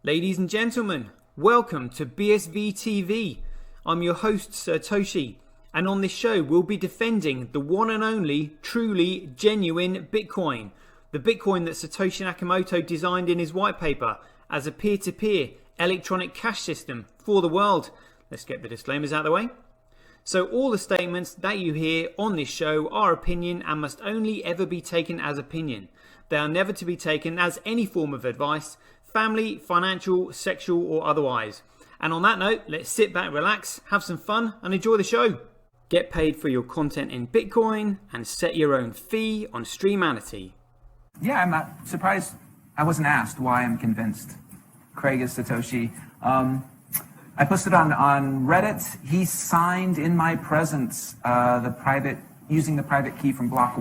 Ladies and gentlemen, welcome to BSV TV. I'm your host Satoshi, and on this show we'll be defending the one and only, truly genuine Bitcoin. The Bitcoin that Satoshi Nakamoto designed in his white paper as a peer-to-peer electronic cash system for the world. Let's get the disclaimers out of the way. So all the statements that you hear on this show are opinion and must only ever be taken as opinion. They are never to be taken as any form of advice, family, financial, sexual or otherwise. And on that note, let's sit back, relax, have some fun and enjoy the show. Get paid for your content in Bitcoin and set your own fee on Streamanity. Yeah, I'm not surprised I wasn't asked why I'm convinced Craig is Satoshi. I posted on Reddit. He signed in my presence using the private key from block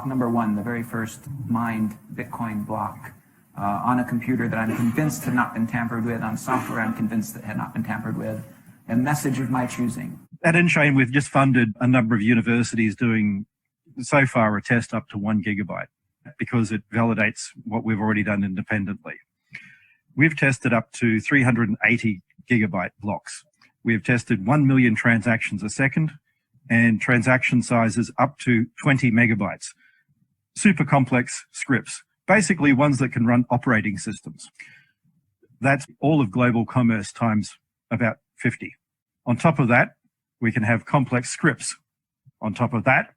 number one, the very first mined Bitcoin block. On a computer that I'm convinced had not been tampered with, on software I'm convinced that had not been tampered with, a message of my choosing. At Enchain, we've just funded a number of universities doing, so far, a test up to 1 gigabyte because it validates what we've already done independently. We've tested up to 380 gigabyte blocks. We've tested 1 million transactions a second and transaction sizes up to 20 megabytes. Super complex scripts. Basically ones that can run operating systems. That's all of global commerce times about 50. On top of that, we can have complex scripts. On top of that,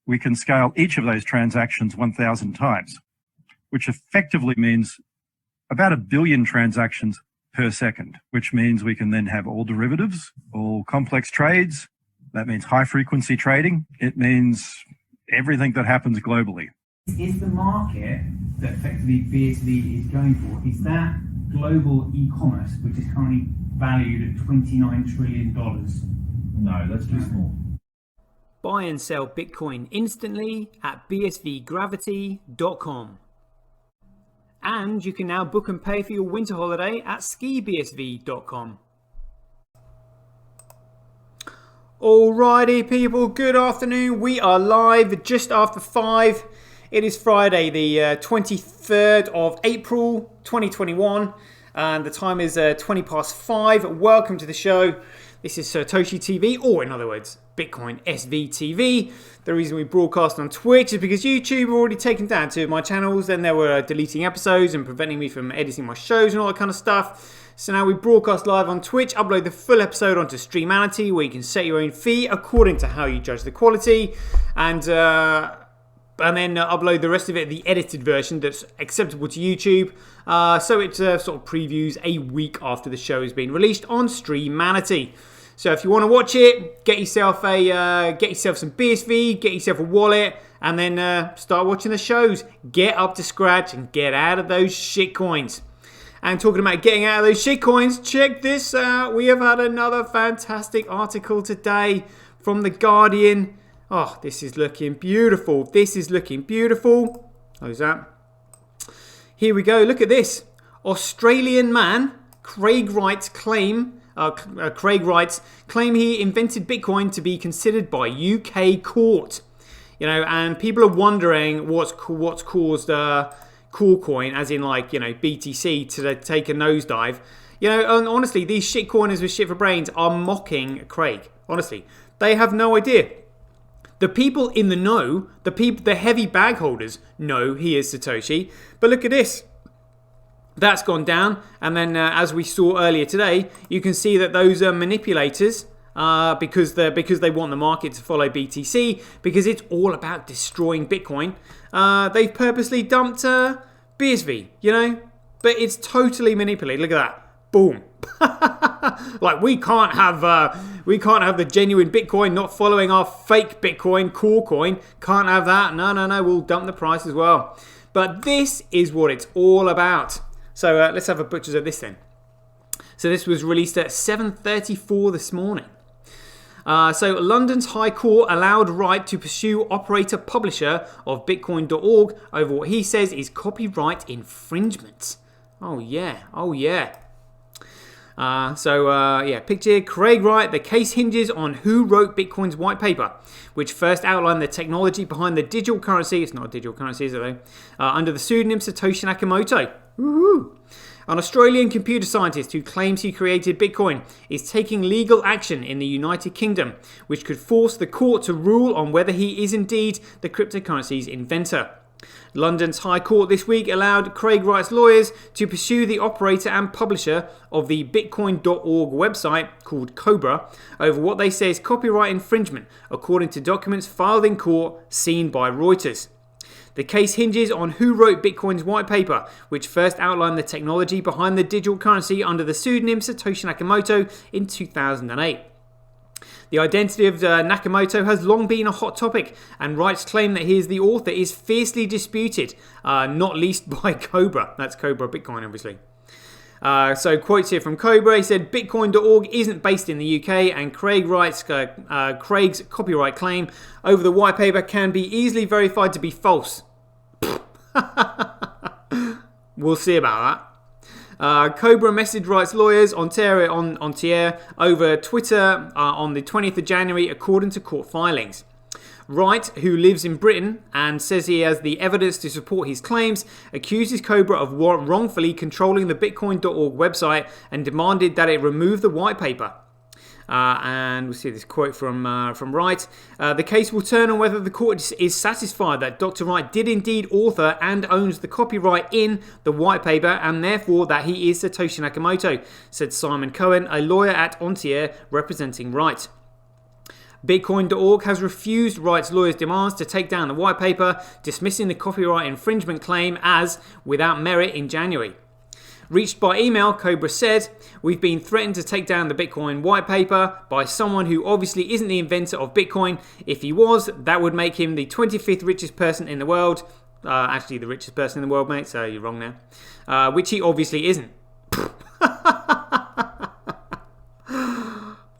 we can scale each of those transactions 1,000 times, which effectively means about 1 billion transactions per second, which means we can then have all derivatives, all complex trades. That means high frequency trading. It means everything that happens globally. Is the market that effectively BSV is going for, is that global e-commerce, which is currently valued at $29 trillion? No, that's too small. Buy and sell Bitcoin instantly at bsvgravity.com. And you can now book and pay for your winter holiday at skibsv.com. Alrighty people, good afternoon. We are live just after 5. It is Friday, the 23rd of April, 2021, and the time is 20 past 5. Welcome to the show. This is Satoshi TV, or in other words, Bitcoin SV TV. The reason we broadcast on Twitch is because YouTube already taken down 2 of my channels. Then they were deleting episodes and preventing me from editing my shows and all that kind of stuff. So now we broadcast live on Twitch, upload the full episode onto Streamanity, where you can set your own fee according to how you judge the quality, and then upload the rest of it, the edited version that's acceptable to YouTube. So it sort of previews a week after the show has been released on Streamanity. So if you want to watch it, get yourself some BSV, get yourself a wallet, and then start watching the shows. Get up to scratch and get out of those shitcoins. And talking about getting out of those shitcoins, check this out. We have had another fantastic article today from The Guardian. Oh, this is looking beautiful. This is looking beautiful. How's that? Here we go. Look at this. Australian man, Craig Wright's claim he invented Bitcoin to be considered by UK court. You know, and people are wondering what's caused Coolcoin, as in like, you know, BTC, to take a nosedive. You know, and honestly, these shitcoiners with shit for brains are mocking Craig. Honestly, they have no idea. The people in the know, the heavy bag holders know he is Satoshi. But look at this. That's gone down. And then as we saw earlier today, you can see that those manipulators, because they want the market to follow BTC, because it's all about destroying Bitcoin, they've purposely dumped BSV, you know? But it's totally manipulated. Look at that. Boom. Like we can't have the genuine Bitcoin not following our fake Bitcoin, Coolcoin. Can't have that. No. We'll dump the price as well. But this is what it's all about. So let's have a butcher's of this then. So this was released at 7:34 this morning. So London's High Court allowed Wright to pursue operator publisher of Bitcoin.org over what he says is copyright infringement. Oh yeah. Picture Craig Wright. The case hinges on who wrote Bitcoin's white paper, which first outlined the technology behind the digital currency. It's not a digital currency, is it though? Under the pseudonym Satoshi Nakamoto. Woohoo! An Australian computer scientist who claims he created Bitcoin is taking legal action in the United Kingdom, which could force the court to rule on whether he is indeed the cryptocurrency's inventor. London's High Court this week allowed Craig Wright's lawyers to pursue the operator and publisher of the Bitcoin.org website, called Cobra, over what they say is copyright infringement, according to documents filed in court seen by Reuters. The case hinges on who wrote Bitcoin's white paper, which first outlined the technology behind the digital currency under the pseudonym Satoshi Nakamoto in 2008. The identity of Nakamoto has long been a hot topic, and Wright's claim that he is the author is fiercely disputed, not least by Cobra. That's Cobra Bitcoin, obviously. So quotes here from Cobra. He said, Bitcoin.org isn't based in the UK, and Craig's copyright claim over the white paper can be easily verified to be false. We'll see about that. Cobra messaged Wright's lawyers on Tier over Twitter on the 20th of January, according to court filings. Wright, who lives in Britain and says he has the evidence to support his claims, accuses Cobra of wrongfully controlling the Bitcoin.org website and demanded that it remove the white paper. And we'll see this quote from Wright. The case will turn on whether the court is satisfied that Dr. Wright did indeed author and owns the copyright in the white paper, and therefore that he is Satoshi Nakamoto, said Simon Cohen, a lawyer at Ontier representing Wright. Bitcoin.org has refused Wright's lawyers' demands to take down the white paper, dismissing the copyright infringement claim as without merit in January. Reached by email, Cobra said, "We've been threatened to take down the Bitcoin white paper by someone who obviously isn't the inventor of Bitcoin. If he was, that would make him the 25th richest person in the world." Actually, the richest person in the world, mate, so you're wrong there. Which he obviously isn't.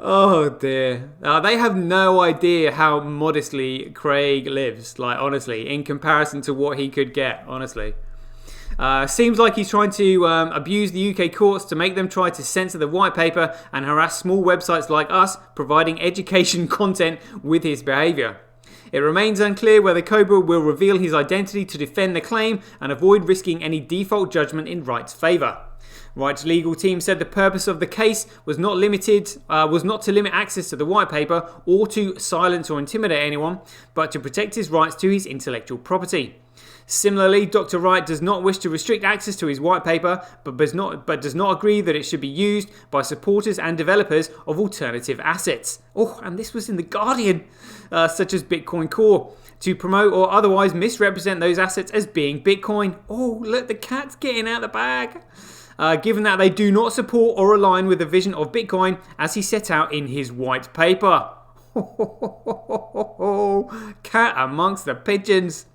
Oh dear. They have no idea how modestly Craig lives, like, honestly, in comparison to what he could get, honestly. Seems like he's trying to abuse the UK courts to make them try to censor the white paper and harass small websites like us, providing education content with his behaviour. It remains unclear whether Cobra will reveal his identity to defend the claim and avoid risking any default judgment in Wright's favour. Wright's legal team said the purpose of the case was not to limit access to the white paper or to silence or intimidate anyone, but to protect his rights to his intellectual property. Similarly, Dr. Wright does not wish to restrict access to his white paper, but does not agree that it should be used by supporters and developers of alternative assets. Oh, and this was in The Guardian, such as Bitcoin Core, to promote or otherwise misrepresent those assets as being Bitcoin. Oh, look, the cat's getting out of the bag. Given that they do not support or align with the vision of Bitcoin as he set out in his white paper. Cat amongst the pigeons.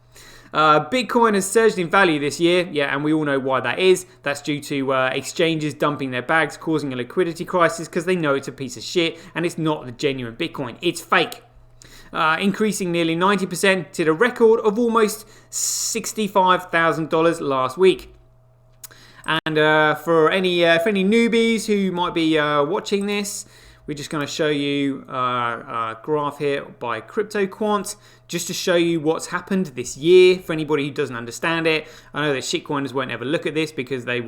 Bitcoin has surged in value this year, and we all know why that is. That's due to exchanges dumping their bags, causing a liquidity crisis because they know it's a piece of shit and it's not the genuine Bitcoin, it's fake. Increasing nearly 90% to the record of almost $65,000 last week. And for any newbies who might be watching this, we're just going to show you a graph here by CryptoQuant, just to show you what's happened this year for anybody who doesn't understand it. I know that shitcoiners won't ever look at this because they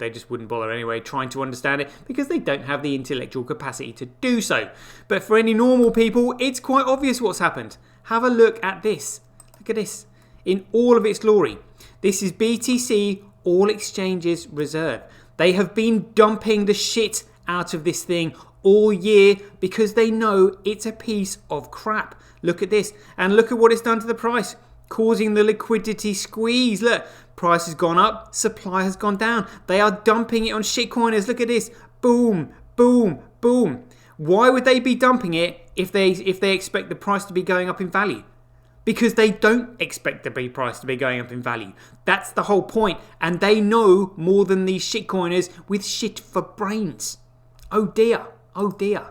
just wouldn't bother anyway trying to understand it because they don't have the intellectual capacity to do so. But for any normal people, it's quite obvious what's happened. Have a look at this. Look at this. In all of its glory. This is BTC All Exchanges Reserve. They have been dumping the shit out of this thing all year because they know it's a piece of crap. Look at this, and look at what it's done to the price, causing the liquidity squeeze. Look, price has gone up, supply has gone down. They are dumping it on shitcoiners. Look at this, boom, boom, boom. Why would they be dumping it if they expect the price to be going up in value? Because they don't expect the price to be going up in value. That's the whole point, and they know more than these shitcoiners with shit for brains. Oh dear. Oh dear.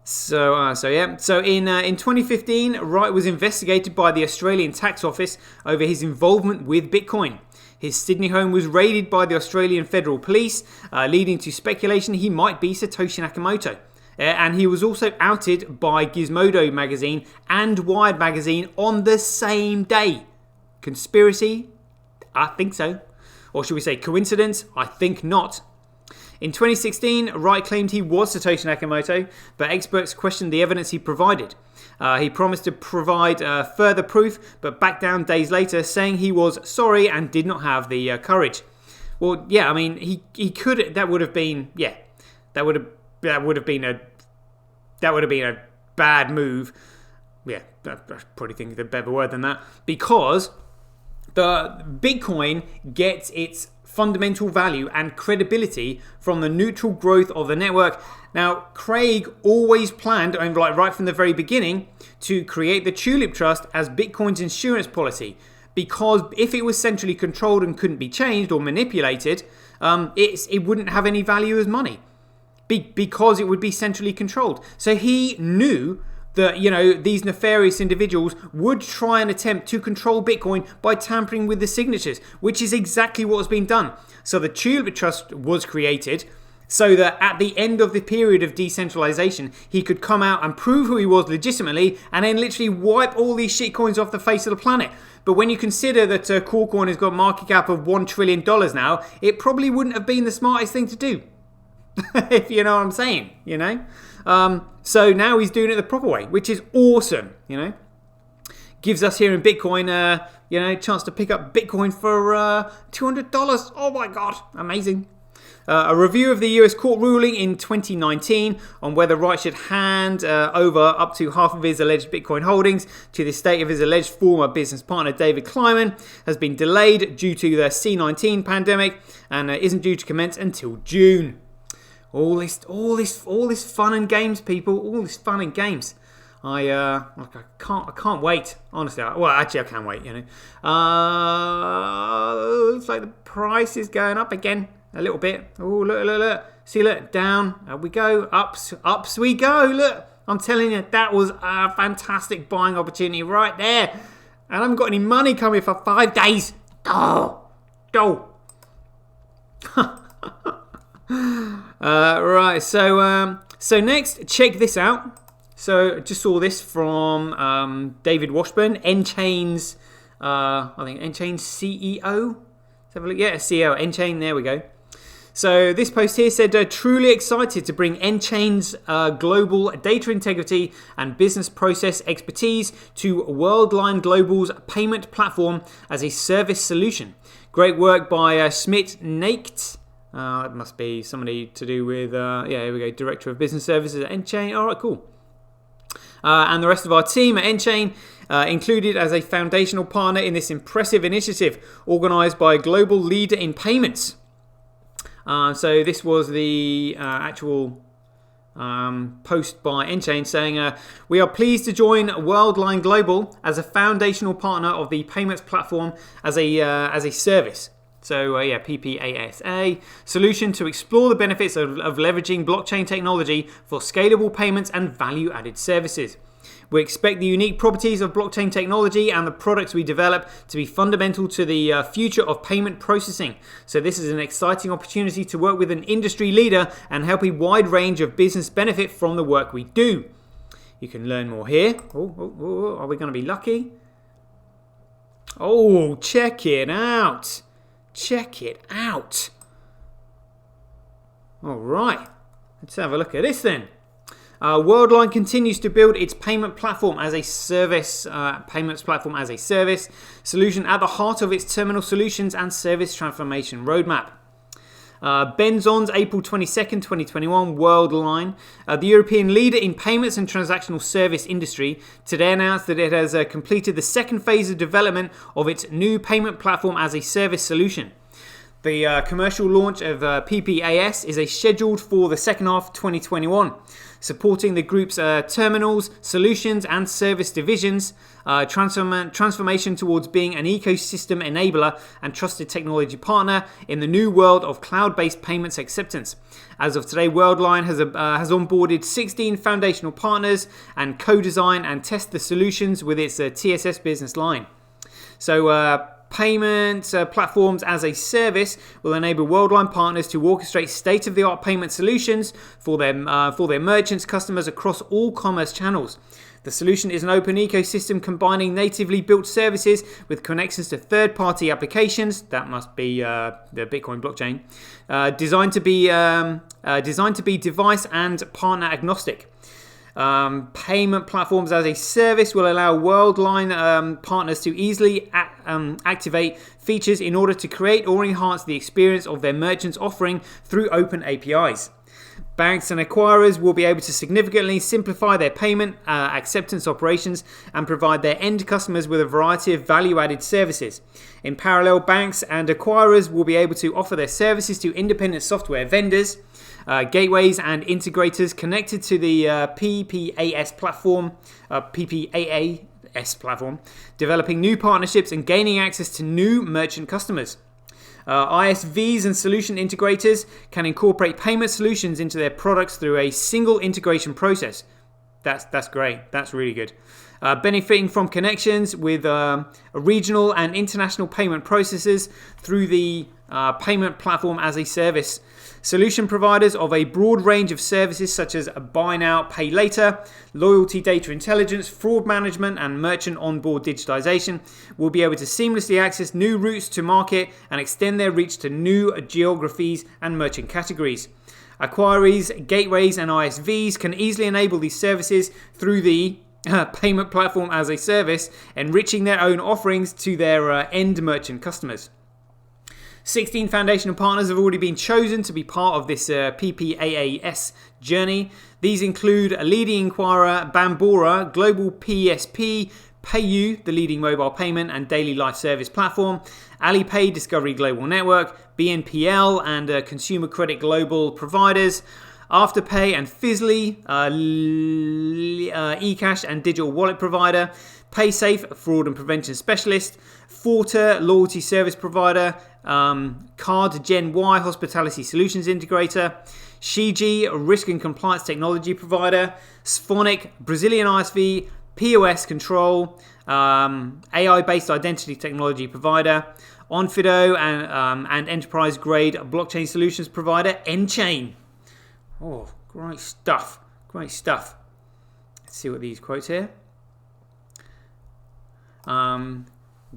So in 2015, Wright was investigated by the Australian Tax Office over his involvement with Bitcoin. His Sydney home was raided by the Australian Federal Police, leading to speculation he might be Satoshi Nakamoto. And he was also outed by Gizmodo magazine and Wired magazine on the same day. Conspiracy? I think so. Or should we say coincidence? I think not. In 2016, Wright claimed he was Satoshi Nakamoto, but experts questioned the evidence he provided. He promised to provide further proof, but backed down days later, saying he was sorry and did not have the courage. Well, yeah, I mean, he could. That would have been a bad move. Yeah, I probably think of a better word than that, because the Bitcoin gets its fundamental value and credibility from the neutral growth of the network. Now, Craig always planned, right from the very beginning, to create the Tulip Trust as Bitcoin's insurance policy, because if it was centrally controlled and couldn't be changed or manipulated, it wouldn't have any value as money, because it would be centrally controlled. So he knew that, these nefarious individuals would try and attempt to control Bitcoin by tampering with the signatures, which is exactly what has been done. So the Tulip Trust was created so that at the end of the period of decentralization, he could come out and prove who he was legitimately and then literally wipe all these shitcoins off the face of the planet. But when you consider that Coolcoin has got a market cap of $1 trillion now, it probably wouldn't have been the smartest thing to do. If you know what I'm saying, So now he's doing it the proper way, which is awesome, Gives us here in Bitcoin, a chance to pick up Bitcoin for $200. Oh my God, amazing. A review of the US court ruling in 2019 on whether Wright should hand over up to half of his alleged Bitcoin holdings to the estate of his alleged former business partner David Kleiman has been delayed due to the C-19 pandemic and isn't due to commence until June. All this fun and games, people. All this fun and games. I can't wait. Honestly, I can wait. Looks like the price is going up again a little bit. Oh, look. See, look, down. Up we go. Ups we go. Look, I'm telling you, that was a fantastic buying opportunity right there. And I haven't got any money coming for 5 days. Go. Right, so next, check this out. So just saw this from David Washburn, nChain's, I think nChain's CEO. Let's have a look. Yeah, CEO, nChain. There we go. So this post here said, truly excited to bring nChain's global data integrity and business process expertise to Worldline Global's payment platform as a service solution. Great work by Smit Nacht. It must be somebody to do with, here we go, Director of Business Services at nChain. All right, cool. And the rest of our team at nChain, included as a foundational partner in this impressive initiative organised by a global leader in payments. So this was the actual post by nChain saying, we are pleased to join Worldline Global as a foundational partner of the payments platform as a service. So PPASA, solution to explore the benefits of leveraging blockchain technology for scalable payments and value-added services. We expect the unique properties of blockchain technology and the products we develop to be fundamental to the future of payment processing. So this is an exciting opportunity to work with an industry leader and help a wide range of business benefit from the work we do. You can learn more here. Are we going to be lucky? Oh, check it out. Check it out. All right. Let's have a look at this then. Worldline continues to build its payment platform as a service, payments platform as a service solution at the heart of its terminal solutions and service transformation roadmap. Benzon's April 22nd, 2021, Worldline, the European leader in payments and transactional service industry, today announced that it has completed the second phase of development of its new payment platform as a service solution. The commercial launch of PPAS is scheduled for the second half of 2021, supporting the group's terminals, solutions and service divisions, transformation towards being an ecosystem enabler and trusted technology partner in the new world of cloud-based payments acceptance. As of today, Worldline has onboarded 16 foundational partners and co-design and test the solutions with its TSS business line. So Payment platforms as a service will enable Worldline partners to orchestrate state-of-the-art payment solutions for their merchants, customers across all commerce channels. The solution is an open ecosystem combining natively built services with connections to third-party applications. That must be the Bitcoin blockchain, designed to be device and partner agnostic. Payment platforms as a service will allow Worldline partners to easily activate features in order to create or enhance the experience of their merchants offering through open APIs. Banks and acquirers will be able to significantly simplify their payment acceptance operations and provide their end customers with a variety of value-added services. In parallel, banks and acquirers will be able to offer their services to independent software vendors, gateways and integrators connected to the PPAS platform, developing new partnerships and gaining access to new merchant customers. ISVs and solution integrators can incorporate payment solutions into their products through a single integration process. That's great. That's really good. Benefiting from connections with regional and international payment processors through the payment platform as a service. Solution providers of a broad range of services such as buy now, pay later, loyalty data intelligence, fraud management, and merchant onboard digitization will be able to seamlessly access new routes to market and extend their reach to new geographies and merchant categories. Acquirees, gateways, and ISVs can easily enable these services through the payment platform as a service, enriching their own offerings to their end merchant customers. 16 foundational partners have already been chosen to be part of this PPAAS journey. These include a leading inquirer, Bambora, Global PSP, PayU, the leading mobile payment and daily life service platform, Alipay, Discovery Global Network, BNPL and Consumer Credit Global providers, Afterpay and Fizzly, eCash and digital wallet provider, PaySafe, a fraud and prevention specialist, Forta, loyalty service provider, Card Gen Y, hospitality solutions integrator, Shiji, a risk and compliance technology provider, Sphonic, Brazilian ISV, POS control, AI-based identity technology provider, Onfido and enterprise-grade blockchain solutions provider, Enchain. Oh, great stuff. Great stuff. Let's see what these quotes here.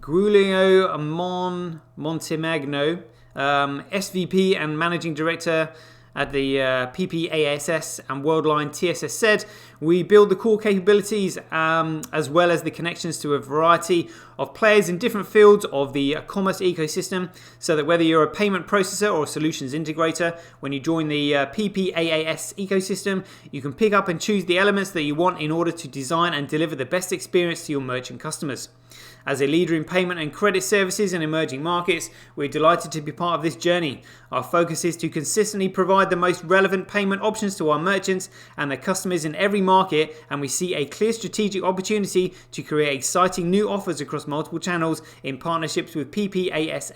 Giulio Montemagno, SVP and Managing Director at the PPASS and Worldline TSS said, "We build the core capabilities as well as the connections to a variety of players in different fields of the commerce ecosystem, so that whether you're a payment processor or a solutions integrator, when you join the PPAAS ecosystem, you can pick up and choose the elements that you want in order to design and deliver the best experience to your merchant customers. As a leader in payment and credit services in emerging markets, we're delighted to be part of this journey. Our focus is to consistently provide the most relevant payment options to our merchants and their customers in every market, and we see a clear strategic opportunity to create exciting new offers across multiple channels in partnerships with PPAAS,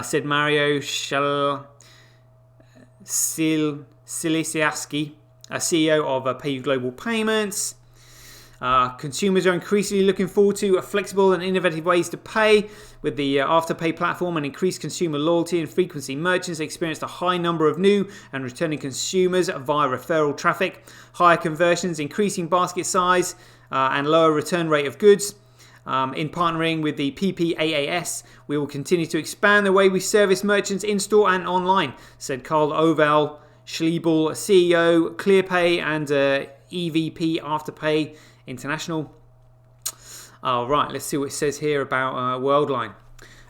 said Mario Silisiaski, CEO of PayU Global Payments. Consumers are increasingly looking forward to flexible and innovative ways to pay. With the Afterpay platform and increased consumer loyalty and frequency, merchants experienced a high number of new and returning consumers via referral traffic, higher conversions, increasing basket size, and lower return rate of goods. In partnering with the PPAAS, we will continue to expand the way we service merchants in-store and online, said Carl Oval Schliebel, CEO, ClearPay and EVP Afterpay International. All right, let's see what it says here about Worldline.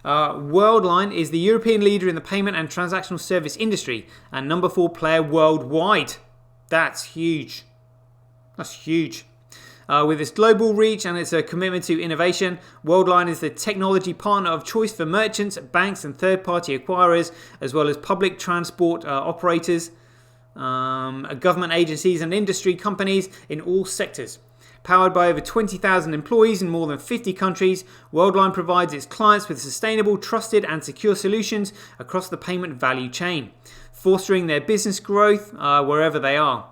Worldline is the European leader in the payment and transactional service industry and number 4 player worldwide. That's huge. That's huge. With its global reach and its commitment to innovation, Worldline is the technology partner of choice for merchants, banks and third-party acquirers, as well as public transport operators, government agencies and industry companies in all sectors. Powered by over 20,000 employees in more than 50 countries, Worldline provides its clients with sustainable, trusted and secure solutions across the payment value chain, fostering their business growth wherever they are.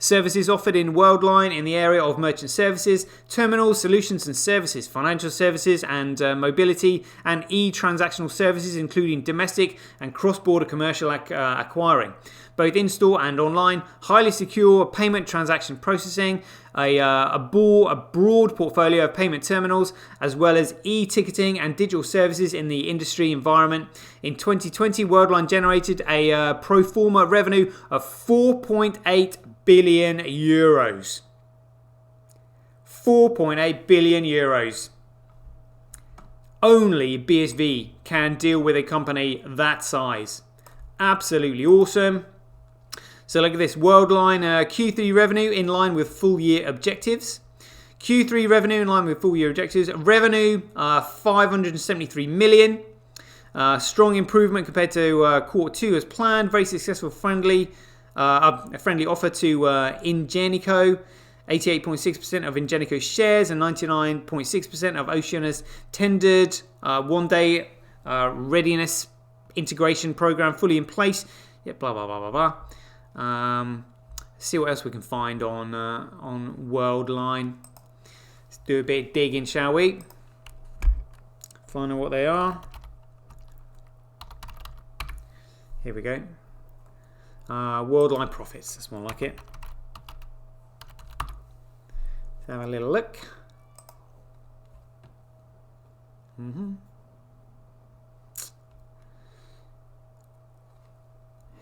Services offered in Worldline in the area of merchant services, terminals, solutions and services, financial services and mobility, and e-transactional services, including domestic and cross-border commercial acquiring, both in-store and online, highly secure payment transaction processing, a broad portfolio of payment terminals, as well as e-ticketing and digital services in the industry environment. In 2020, Worldline generated a pro forma revenue of 4.8 billion euros. 4.8 billion euros. Only BSV can deal with a company that size. Absolutely awesome. So look at this, Worldline Q3 revenue in line with full year objectives. Q3 revenue in line with full year objectives. Revenue 573 million. Strong improvement compared to quarter 2 as planned. Very successful friendly offer to Ingenico. 88.6% of Ingenico shares and 99.6% of Oceania's tendered one-day readiness integration program fully in place. Yeah, blah, blah, blah, blah, blah. See what else we can find on Worldline. Let's do a bit of digging, shall we? Find out what they are. Here we go. Worldline profits. That's more like it. Let's have a little look.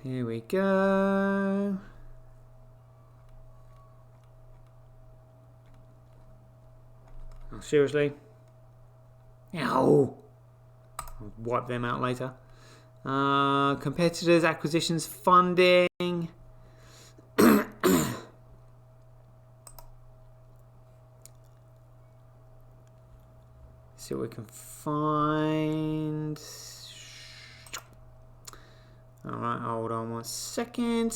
Here we go. Oh, seriously? Ow! I'll wipe them out later. Competitors, acquisitions, funding. See what we can find. Alright, hold on 1 second.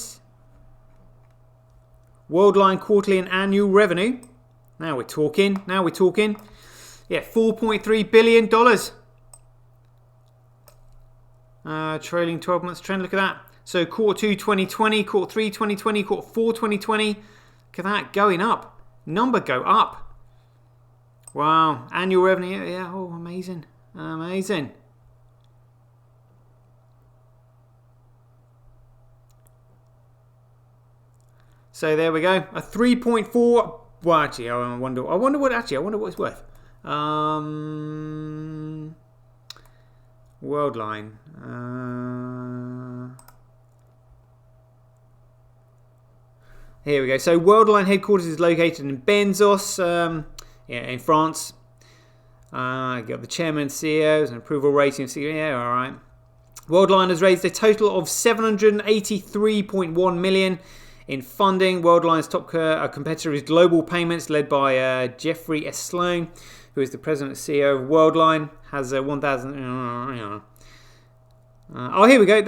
Worldline quarterly and annual revenue. Now we're talking. Yeah, $4.3 billion. Trailing 12 months trend, look at that. So quarter 2 2020, quarter 3 2020, quarter 4 2020. Look at that, going up. Number go up. Wow, annual revenue, yeah, oh, amazing. Amazing. So there we go. A 3.4. Well, actually, I wonder what it's worth. Worldline. Here we go. So Worldline headquarters is located in Benzos, in France. Got the chairman, CEOs, and approval rating. Yeah, all right. Worldline has raised a total of 783.1 million in funding. Worldline's top competitor is Global Payments, led by Jeffrey S. Sloan, who is the president and CEO of Worldline. Has 1,000. Oh, here we go.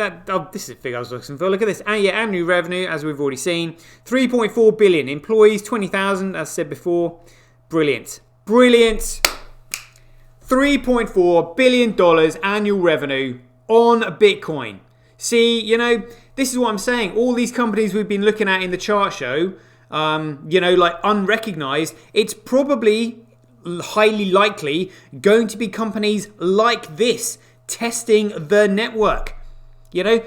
This is the figure I was looking for. Look at this. Annual revenue, as we've already seen, 3.4 billion. Employees, 20,000, as said before. Brilliant. Brilliant. $3.4 billion annual revenue on Bitcoin. See, this is what I'm saying. All these companies we've been looking at in the chart show, like unrecognized, it's probably highly likely going to be companies like this testing the network.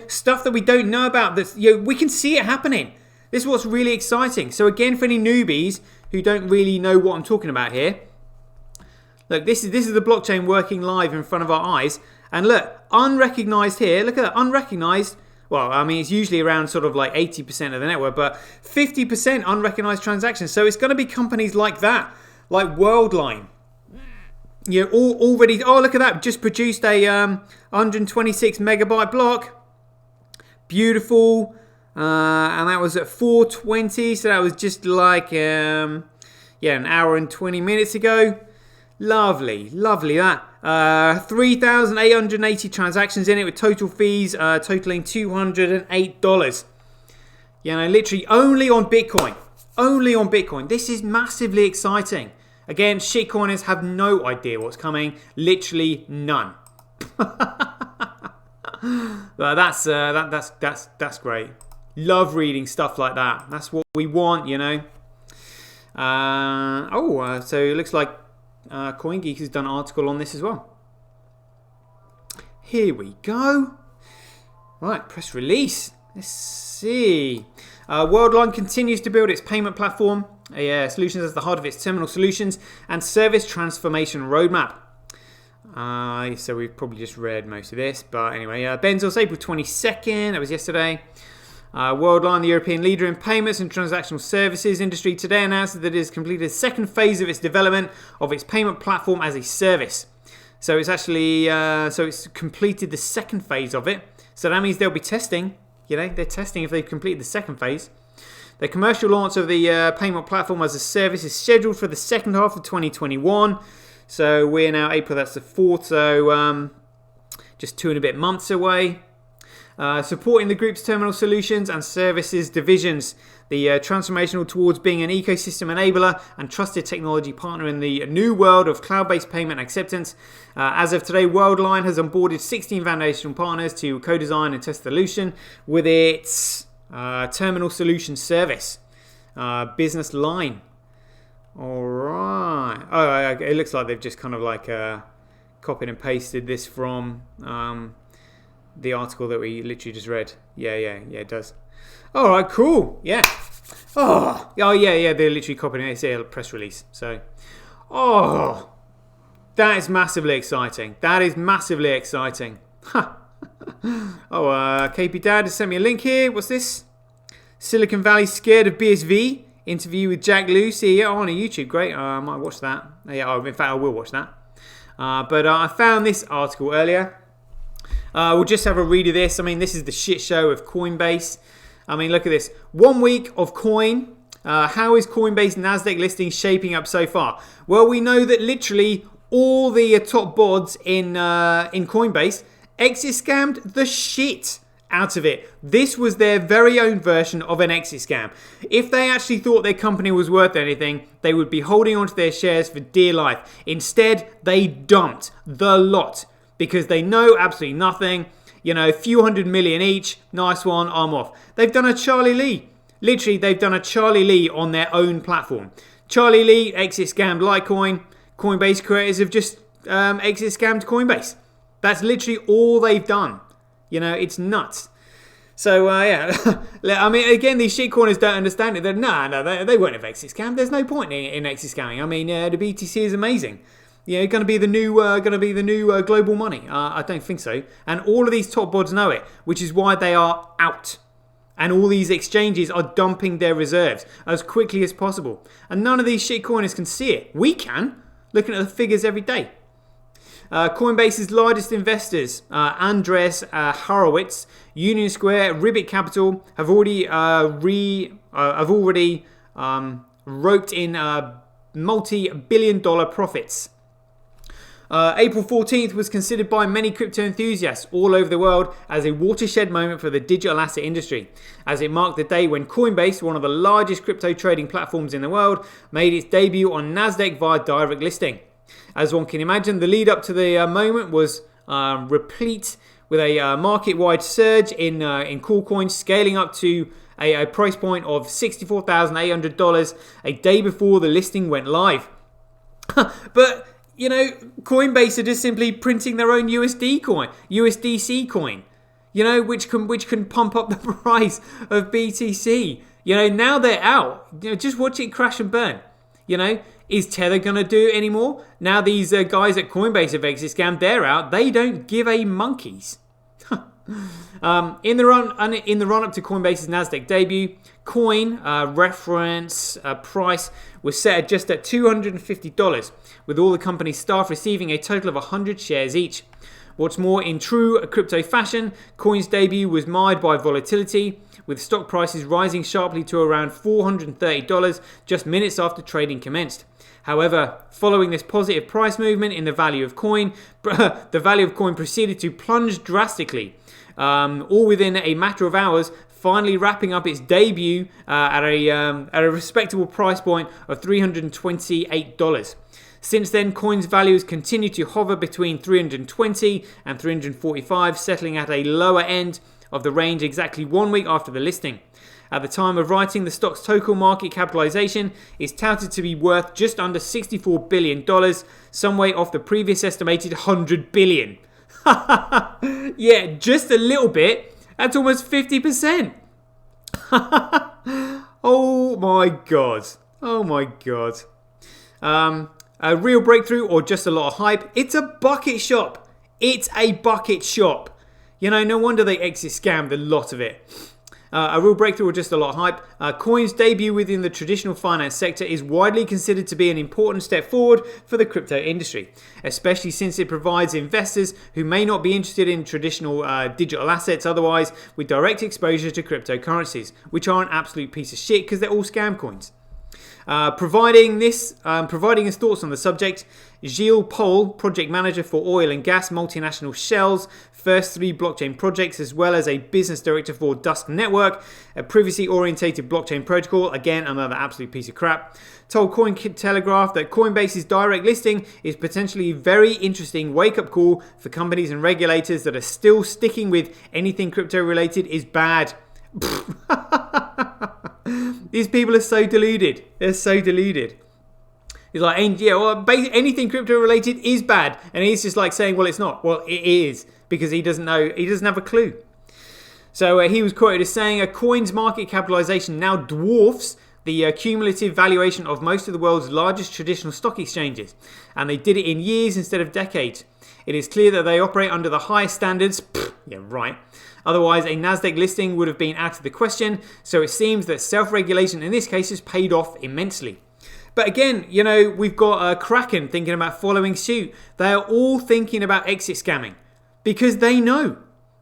Stuff that we don't know about. That we can see it happening. This is what's really exciting. So again, for any newbies who don't really know what I'm talking about here, look, this is the blockchain working live in front of our eyes. And look, unrecognized here. Look at that, unrecognized. Well, I mean, it's usually around sort of like 80% of the network, but 50% unrecognized transactions. So it's going to be companies like that, like Worldline. Already. Oh, look at that! Just produced a 126 megabyte block. Beautiful, and that was at 4:20. So that was just like an hour and 20 minutes ago. Lovely, lovely that. 3,880 transactions in it with total fees totaling $208. Literally only on Bitcoin. Only on Bitcoin. This is massively exciting. Again, shitcoiners have no idea what's coming. Literally none. That's great. Love reading stuff like that. That's what we want, you know. So it looks like CoinGeek has done an article on this as well. Here we go. Right, press release. Let's see. Worldline continues to build its payment platform, solutions at the heart of its terminal solutions and service transformation roadmap. So we've probably just read most of this, but anyway, Benzos, April 22nd, that was yesterday. Worldline, the European leader in payments and transactional services industry, today announced that it has completed the second phase of its development of its payment platform as a service. So it's actually, it's completed the second phase of it. So that means they'll be testing. You know, they're testing if they've completed the second phase. The commercial launch of the payment platform as a service is scheduled for the second half of 2021. So we're now April, that's the 4th. So just 2 and a bit months away. Supporting the group's terminal solutions and services divisions. The transformational towards being an ecosystem enabler and trusted technology partner in the new world of cloud-based payment acceptance. As of today, Worldline has onboarded 16 foundational partners to co-design and test the solution with its terminal solution service, business line. All right. Oh, it looks like they've just kind of like copied and pasted this from the article that we literally just read. Yeah, it does. All right, cool. Yeah. Oh, yeah. They're literally copying it. It's a press release. So, that is massively exciting. KP Dad has sent me a link here. What's this? Silicon Valley scared of BSV. Interview with Jack Liu, CEO on YouTube. Great. I might watch that. Yeah, in fact, I will watch that. But I found this article earlier. We'll just have a read of this. I mean, this is the shit show of Coinbase. I mean, look at this. 1 week of coin. How is Coinbase Nasdaq listing shaping up so far? Well, we know that literally all the top bods in Coinbase exit scammed the shit out of it. This was their very own version of an exit scam. If they actually thought their company was worth anything, they would be holding onto their shares for dear life. Instead, they dumped the lot because they know absolutely nothing. You know, a few $100 million each. Nice one, I'm off. They've done a Charlie Lee. Literally, they've done a Charlie Lee on their own platform. Charlie Lee exit scammed Litecoin. Coinbase creators have just exit scammed Coinbase. That's literally all they've done. You know, it's nuts. So, yeah. I mean, again, these shitcoiners don't understand it. No, they won't have exit scammed. There's no point in exit scamming. I mean, the BTC is amazing. Yeah, going to be the new global money. I don't think so. And all of these top bods know it, which is why they are out. And all these exchanges are dumping their reserves as quickly as possible. And none of these shitcoiners can see it. We can, looking at the figures every day. Coinbase's largest investors, Andres Horowitz, Union Square, Ribbit Capital, have already roped in multi-billion-dollar profits. April 14th was considered by many crypto enthusiasts all over the world as a watershed moment for the digital asset industry, as it marked the day when Coinbase, one of the largest crypto trading platforms in the world, made its debut on Nasdaq via direct listing. As one can imagine, the lead up to the moment was replete with a market-wide surge in cool coins, scaling up to a price point of $64,800 a day before the listing went live. But you know, Coinbase are just simply printing their own USDC coin, you know, which can pump up the price of BTC. You know, now they're out. You know, just watch it crash and burn. You know, is Tether going to do it anymore? Now these guys at Coinbase have exit scammed. They're out. They don't give a monkeys. In the run up to Coinbase's Nasdaq debut, coin reference price was set at just at $250, with all the company's staff receiving a total of 100 shares each. What's more, in true crypto fashion, Coin's debut was marred by volatility, with stock prices rising sharply to around $430 just minutes after trading commenced. However, following this positive price movement in the value of coin, the value of coin proceeded to plunge drastically, all within a matter of hours, finally wrapping up its debut at a respectable price point of $328. Since then, coin's values continue to hover between $320 and $345, settling at a lower end of the range exactly 1 week after the listing. At the time of writing, the stock's total market capitalization is touted to be worth just under $64 billion, some way off the previous estimated $100 billion. Yeah, just a little bit. That's almost 50%. Oh my god. Oh my god. A real breakthrough or just a lot of hype? It's a bucket shop. It's a bucket shop. You know, no wonder they exit scammed the lot of it. A real breakthrough or just a lot of hype? Coin's debut within the traditional finance sector is widely considered to be an important step forward for the crypto industry, especially since it provides investors who may not be interested in traditional digital assets otherwise with direct exposure to cryptocurrencies, which are an absolute piece of shit because they're all scam coins. Providing his thoughts on the subject, Gilles Paul, project manager for oil and gas multinational Shell's first 3 blockchain projects, as well as a business director for Dusk Network, a privacy-orientated blockchain protocol, again another absolute piece of crap, told Cointelegraph that Coinbase's direct listing is potentially a very interesting wake-up call for companies and regulators that are still sticking with anything crypto-related is bad. These people are so deluded. They're so deluded. He's like, yeah, well, anything crypto related is bad. And he's just like saying, well, it's not. Well, it is. Because he doesn't know. He doesn't have a clue. So he was quoted as saying, a coin's market capitalization now dwarfs the cumulative valuation of most of the world's largest traditional stock exchanges. And they did it in years instead of decades. It is clear that they operate under the highest standards. Yeah, right. Otherwise, a Nasdaq listing would have been out of the question. So it seems that self-regulation in this case has paid off immensely. But again, you know, we've got Kraken thinking about following suit. They are all thinking about exit scamming because they know.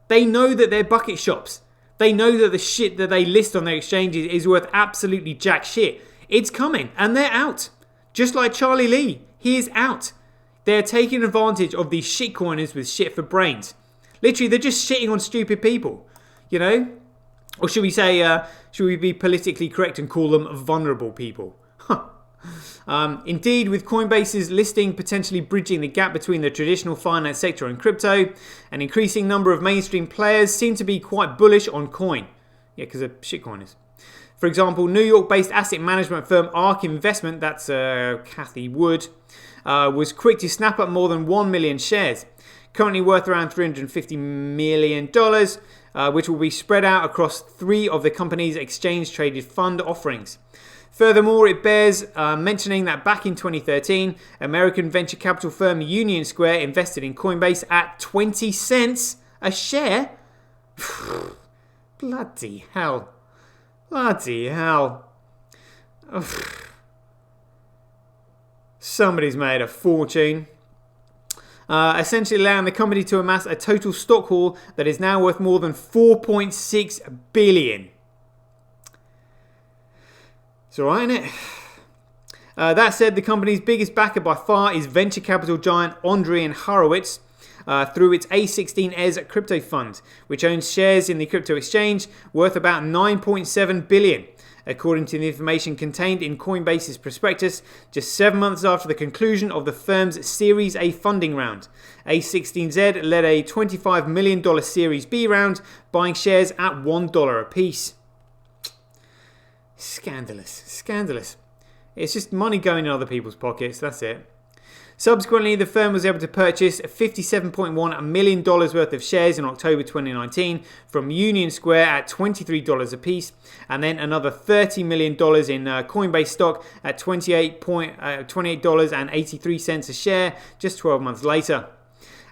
They know that they're bucket shops. They know that the shit that they list on their exchanges is worth absolutely jack shit. It's coming and they're out. Just like Charlie Lee, he is out. They're taking advantage of these shitcoiners with shit for brains. Literally, they're just shitting on stupid people, you know? Or should we say, should we be politically correct and call them vulnerable people? Indeed, with Coinbase's listing potentially bridging the gap between the traditional finance sector and crypto, an increasing number of mainstream players seem to be quite bullish on coin. Yeah, because they're shitcoiners. For example, New York-based asset management firm ARK Investment, that's Kathy Wood, was quick to snap up more than 1 million shares, currently worth around $350 million, which will be spread out across 3 of the company's exchange-traded fund offerings. Furthermore, it bears mentioning that back in 2013, American venture capital firm Union Square invested in Coinbase at 20 cents a share. Bloody hell. Bloody hell. Somebody's made a fortune. Essentially allowing the company to amass a total stock haul that is now worth more than $4.6 billion. It's alright, isn't it? That said, the company's biggest backer by far is venture capital giant Andreessen Horowitz through its A16Ez crypto fund, which owns shares in the crypto exchange worth about $9.7 billion, according to the information contained in Coinbase's prospectus just 7 months after the conclusion of the firm's Series A funding round. A16Z led a $25 million Series B round, buying shares at $1 apiece. Scandalous. Scandalous. It's just money going in other people's pockets, that's it. Subsequently, the firm was able to purchase $57.1 million worth of shares in October 2019 from Union Square at $23 apiece, and then another $30 million in Coinbase stock at $28.83 a share just 12 months later.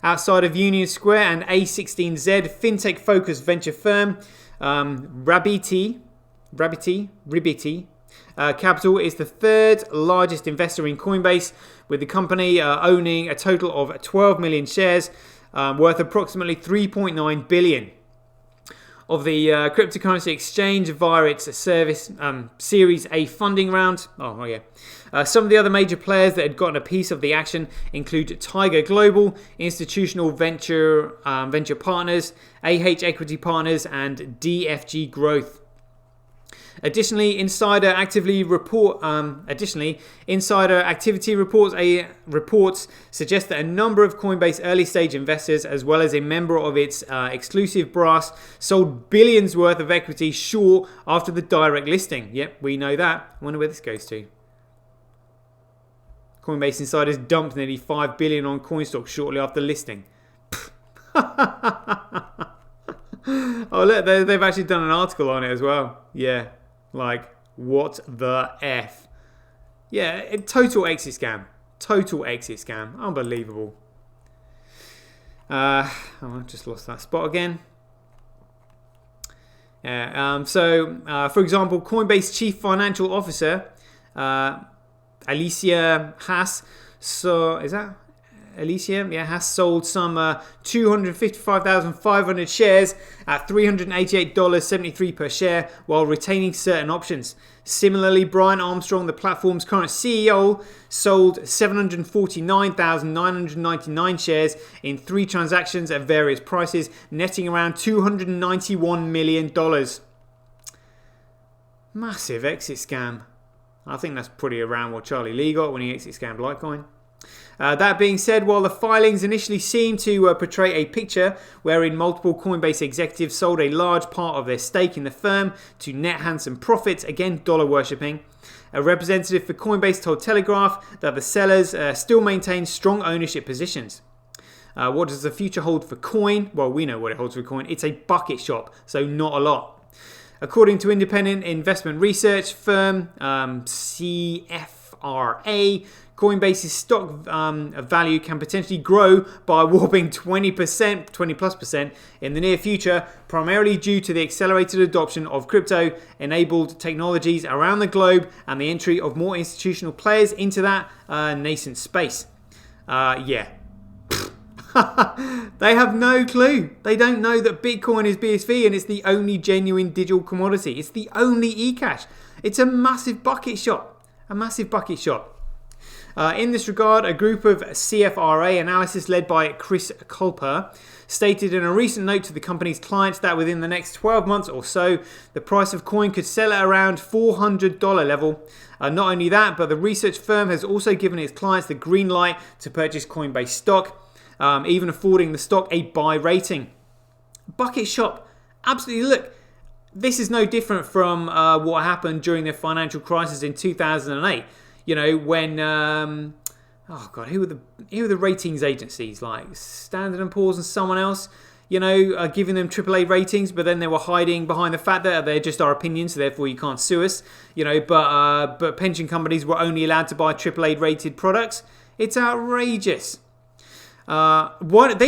Outside of Union Square and A16Z, fintech-focused venture firm Rabiti Capital is the 3rd largest investor in Coinbase, with the company owning a total of 12 million shares worth approximately $3.9 billion. Of the cryptocurrency exchange via its service Series A funding round. Some of the other major players that had gotten a piece of the action include Tiger Global, Institutional Venture Partners, AH Equity Partners, and DFG Growth. Additionally, insider activity reports suggest that a number of Coinbase early-stage investors, as well as a member of its exclusive brass, sold billions worth of equity short after the direct listing. Yep, we know that. I wonder where this goes to. Coinbase insiders dumped nearly $5 billion on CoinStock shortly after listing. Oh, look, they've actually done an article on it as well. Yeah, like, what the F? Yeah, total exit scam. Total exit scam. Unbelievable. I just lost that spot again. For example, Coinbase Chief Financial Officer, Alicia Haas, has sold some 255,500 shares at $388.73 per share while retaining certain options. Similarly, Brian Armstrong, the platform's current CEO, sold 749,999 shares in 3 transactions at various prices, netting around $291 million. Massive exit scam. I think that's pretty around what Charlie Lee got when he exit scammed Litecoin. That being said, while the filings initially seemed to portray a picture wherein multiple Coinbase executives sold a large part of their stake in the firm to net handsome profits, again dollar worshipping, a representative for Coinbase told Telegraph that the sellers still maintain strong ownership positions. What does the future hold for Coin? Well, we know what it holds for Coin. It's a bucket shop, so not a lot. According to independent investment research firm CFRA, Coinbase's stock value can potentially grow by a whopping 20% in the near future, primarily due to the accelerated adoption of crypto-enabled technologies around the globe and the entry of more institutional players into that nascent space. They have no clue. They don't know that Bitcoin is BSV and it's the only genuine digital commodity. It's the only eCash. It's a massive bucket shop. In this regard, a group of CFRA analysis led by Chris Culper stated in a recent note to the company's clients that within the next 12 months or so, the price of coin could sell at around $400 level. Not only that, but the research firm has also given its clients the green light to purchase Coinbase stock, even affording the stock a buy rating. Bucket shop. Absolutely. Look, this is no different from what happened during the financial crisis in 2008. You know, when who were the ratings agencies, like Standard & Poor's and someone else, you know, giving them AAA ratings, but then they were hiding behind the fact that they're just our opinions, so therefore you can't sue us. You know, but pension companies were only allowed to buy AAA rated products. It's outrageous. Why don't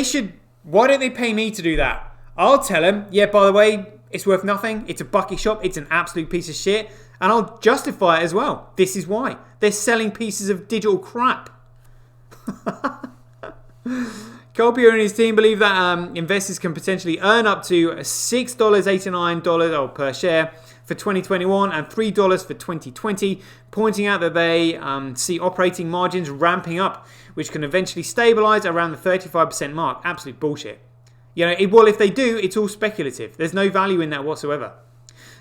they pay me to do that? I'll tell them, yeah, by the way, it's worth nothing. It's a bucket shop. It's an absolute piece of shit. And I'll justify it as well. This is why. They're selling pieces of digital crap. Colpier and his team believe that investors can potentially earn up to $6.89 per share for 2021 and $3 for 2020, pointing out that they see operating margins ramping up, which can eventually stabilize around the 35% mark. Absolute bullshit. You know, if they do, it's all speculative. There's no value in that whatsoever.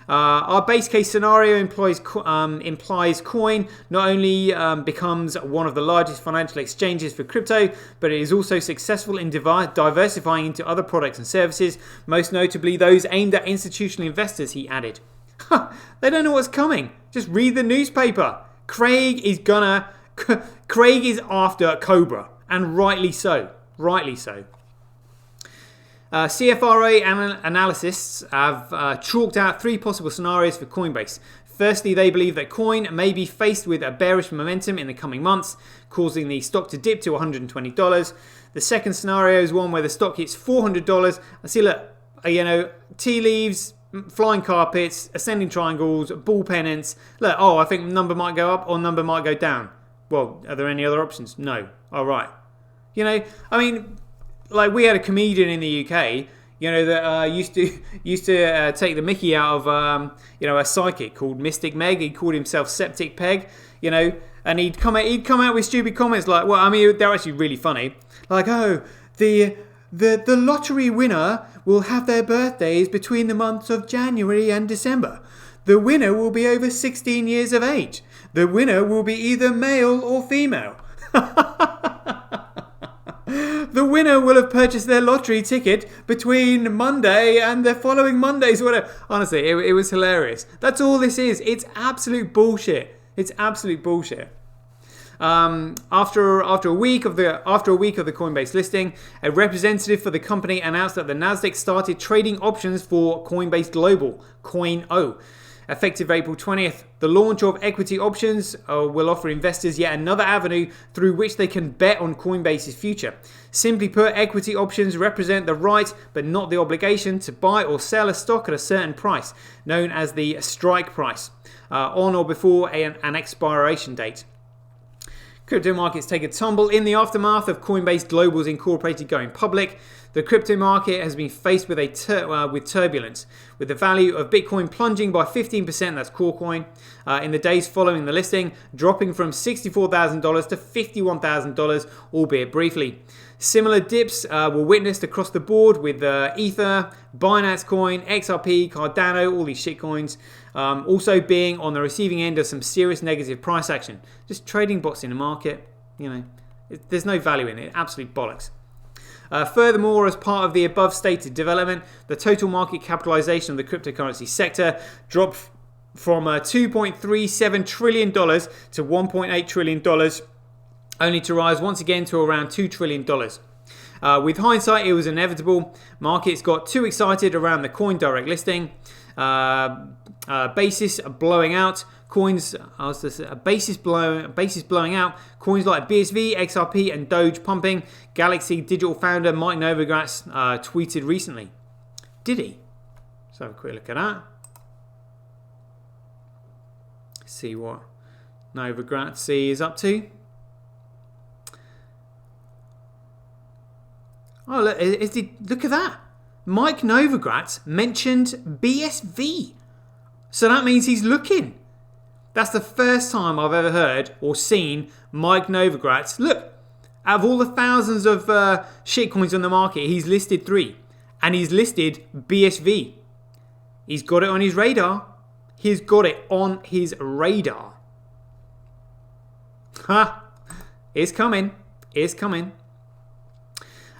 Our base case scenario implies Coin not only becomes one of the largest financial exchanges for crypto, but it is also successful in diversifying into other products and services, most notably those aimed at institutional investors, he added. They don't know what's coming. Just read the newspaper. Craig is after Cobra, and rightly so. CFRA analysts have chalked out 3 possible scenarios for Coinbase. Firstly, they believe that Coin may be faced with a bearish momentum in the coming months, causing the stock to dip to $120. The second scenario is one where the stock hits $400. I see, look, tea leaves, flying carpets, ascending triangles, ball pennants. Look, I think number might go up or number might go down. Well, are there any other options? No. All right. Like, we had a comedian in the UK, that used to take the mickey out of a psychic called Mystic Meg. He called himself Septic Peg, and he'd come out with stupid comments like, they're actually really funny, like, the lottery winner will have their birthdays between the months of January and December. The winner will be over 16 years of age. The winner will be either male or female. The winner will have purchased their lottery ticket between Monday and the following Mondays, whatever. Honestly, it was hilarious. That's all this is. It's absolute bullshit. It's absolute bullshit. After a week of the Coinbase listing, a representative for the company announced that the Nasdaq started trading options for Coinbase Global, CoinO. Effective April 20th, the launch of equity options will offer investors yet another avenue through which they can bet on Coinbase's future. Simply put, equity options represent the right but not the obligation to buy or sell a stock at a certain price, known as the strike price, on or before an expiration date. Crypto markets take a tumble in the aftermath of Coinbase Global's Incorporated going public. The crypto market has been faced with with turbulence, with the value of Bitcoin plunging by 15%, that's core coin, in the days following the listing, dropping from $64,000 to $51,000, albeit briefly. Similar dips were witnessed across the board with Ether, Binance Coin, XRP, Cardano, all these shitcoins, also being on the receiving end of some serious negative price action. Just trading bots in the market, there's no value in it, absolute bollocks. Furthermore, as part of the above stated development, the total market capitalization of the cryptocurrency sector dropped from $2.37 trillion to $1.8 trillion, only to rise once again to around $2 trillion. With hindsight, it was inevitable. Markets got too excited around the coin direct listing. Basis blowing out. Basis blowing out. Coins like BSV, XRP, and Doge pumping. Galaxy Digital founder Mike Novogratz tweeted recently. Did he? Let's have a quick look at that. See what Novogratz is up to. Oh, look at that. Mike Novogratz mentioned BSV. So that means he's looking. That's the first time I've ever heard or seen Mike Novogratz. Look, out of all the thousands of shitcoins on the market, he's listed 3. And he's listed BSV. He's got it on his radar. He's got it on his radar. Ha! It's coming. It's coming.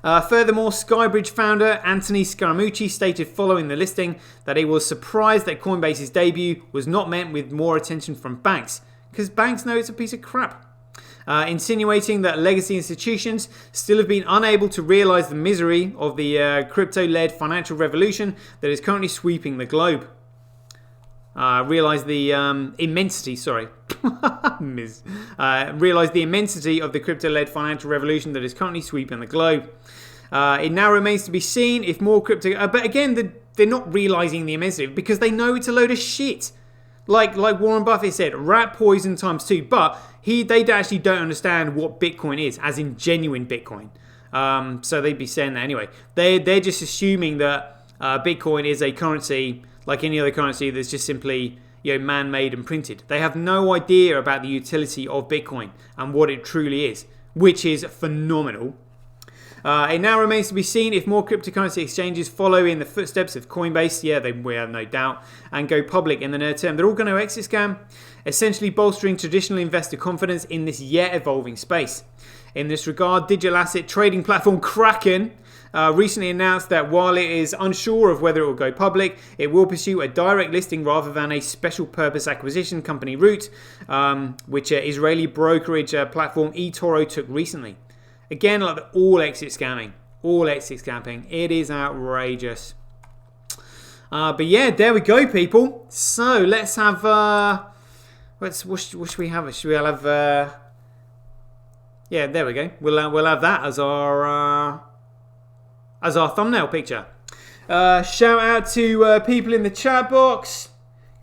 Furthermore, Skybridge founder Anthony Scaramucci stated following the listing that he was surprised that Coinbase's debut was not met with more attention from banks, because banks know it's a piece of crap, insinuating that legacy institutions still have been unable to realize the misery of the crypto-led financial revolution that is currently sweeping the globe. Realize the immensity of the crypto-led financial revolution that is currently sweeping the globe. It now remains to be seen if more crypto... but again, they're not realizing the immensity because they know it's a load of shit. Like Warren Buffett said, rat poison times 2. But they actually don't understand what Bitcoin is, as in genuine Bitcoin. So they'd be saying that anyway. They're just assuming that Bitcoin is a currency like any other currency that's just simply man-made and printed. They have no idea about the utility of Bitcoin and what it truly is, which is phenomenal. It now remains to be seen if more cryptocurrency exchanges follow in the footsteps of Coinbase, we have no doubt, and go public in the near term. They're all going to exit scam, essentially bolstering traditional investor confidence in this yet evolving space. In this regard, digital asset trading platform Kraken recently announced that while it is unsure of whether it will go public, it will pursue a direct listing rather than a special purpose acquisition company route, which Israeli brokerage platform eToro took recently. Again, like all exit scamming. It is outrageous. But yeah, there we go, people. So let's have. What should we have? Should we have? Yeah, there we go. We'll have that as our thumbnail picture. Shout out to people in the chat box.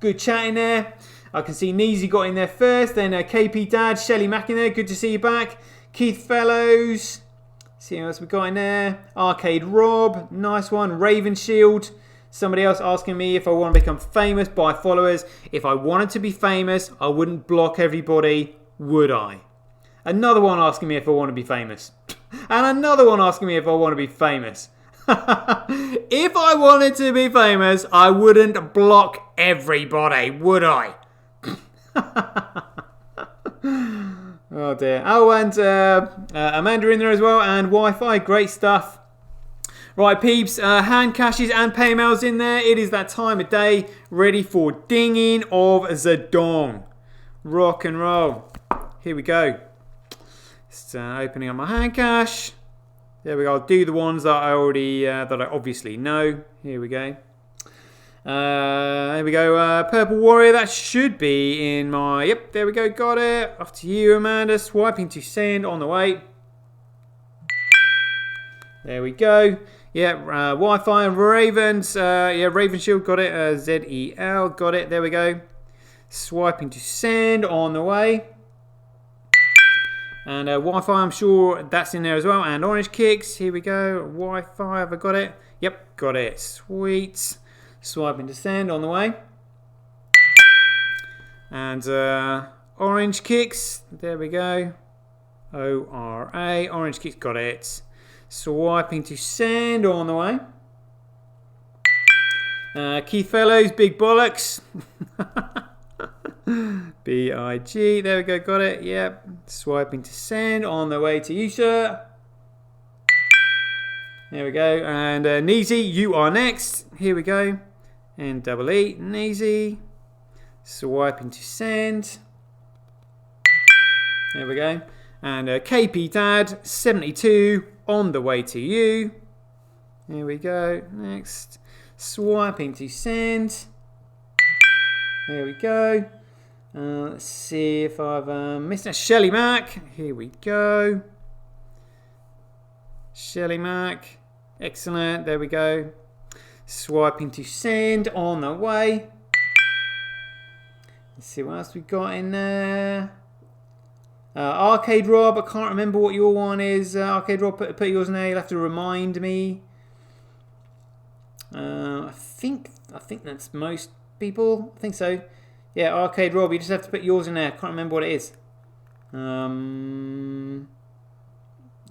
Good chatting there. I can see Neezy got in there first. Then KP Dad, Shelly Mack in there. Good to see you back. Keith Fellows. See what else we got in there. Arcade Rob. Nice one. Raven Shield. Somebody else asking me if I want to become famous by followers. If I wanted to be famous, I wouldn't block everybody, would I? Another one asking me if I want to be famous. And another one asking me if I want to be famous. If I wanted to be famous, I wouldn't block everybody, would I? Oh dear. Oh, and Amanda in there as well, and Wi-Fi, great stuff. Right, peeps, hand caches and paymails in there. It is that time of day, ready for dinging of the dong. Rock and roll. Here we go. Just opening up my hand cache. There we go. I'll do the ones that I already, that I obviously know. Here we go. There we go. Purple Warrior. That should be in my. Yep. There we go. Got it. Off to you, Amanda. Swiping to send on the way. There we go. Yeah. Wi-Fi and Ravens. Yeah. Raven Shield. Got it. ZEL. Got it. There we go. Swiping to send on the way. And Wi-Fi, I'm sure that's in there as well. And Orange Kicks, here we go. Wi-Fi, have I got it? Yep, got it. Sweet. Swiping to send on the way. And Orange Kicks, there we go. ORA, Orange Kicks, got it. Swiping to send on the way. Keith Fellows, Big Bollocks. BIG, there we go, got it, yep. Swiping to send on the way to you, sir. There we go, and Neezy, you are next. Here we go, and double E, Neezy. Swiping to send. There we go, and KP Dad, 72, on the way to you. Here we go, next. Swiping to send. There we go. Let's see if I've missed it. Shelly Mac. Here we go. Shelly Mac. Excellent. There we go. Swiping to send on the way. Let's see what else we got in there. Arcade Rob. I can't remember what your one is. Arcade Rob, put yours in there. You'll have to remind me. I think that's most people. I think so. Yeah, Arcade Rob, you just have to put yours in there. Can't remember what it is.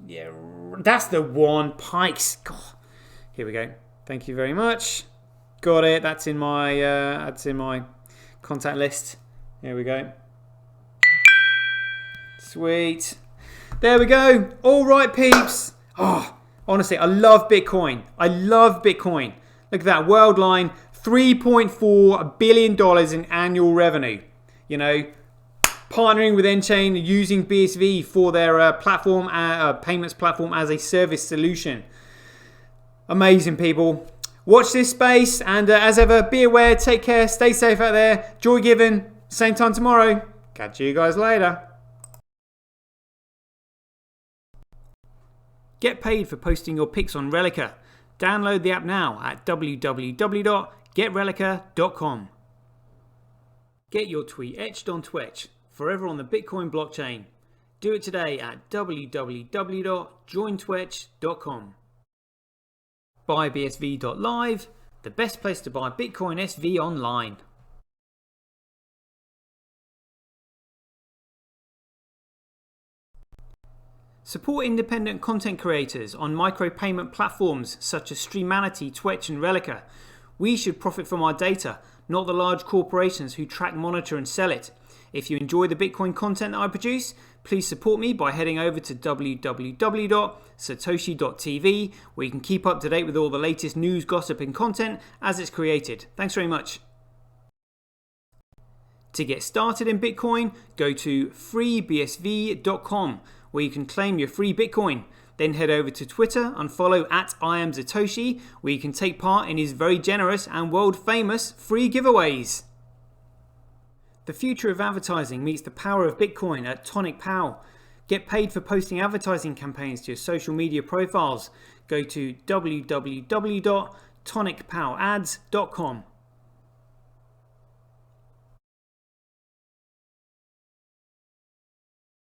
Yeah, that's the one. Pikes. God. Here we go. Thank you very much. Got it. That's in my contact list. Here we go. Sweet. There we go. All right, peeps. Oh, honestly, I love Bitcoin. I love Bitcoin. Look at that. Worldline. $3.4 billion in annual revenue. You know, partnering with Enchain, using BSV for their platform, payments platform as a service solution. Amazing, people. Watch this space, and as ever, be aware, take care, stay safe out there. Joy given. Same time tomorrow. Catch you guys later. Get paid for posting your pics on Relica. Download the app now at www.getrelica.com. Get your tweet etched on Twitch, forever on the Bitcoin blockchain. Do it today at www.jointwitch.com. Buy BSV.live, the best place to buy Bitcoin SV online. Support independent content creators on micropayment platforms such as Streamanity, Twitch and Relica. We should profit from our data, not the large corporations who track, monitor and sell it. If you enjoy the Bitcoin content that I produce, please support me by heading over to www.satoshi.tv, where you can keep up to date with all the latest news, gossip and content as it's created. Thanks very much. To get started in Bitcoin, go to freebsv.com, where you can claim your free Bitcoin. Then head over to Twitter and follow @IamSatoshi, where you can take part in his very generous and world famous free giveaways. The future of advertising meets the power of Bitcoin at Tonic Pow. Get paid for posting advertising campaigns to your social media profiles. Go to www.tonicpowads.com.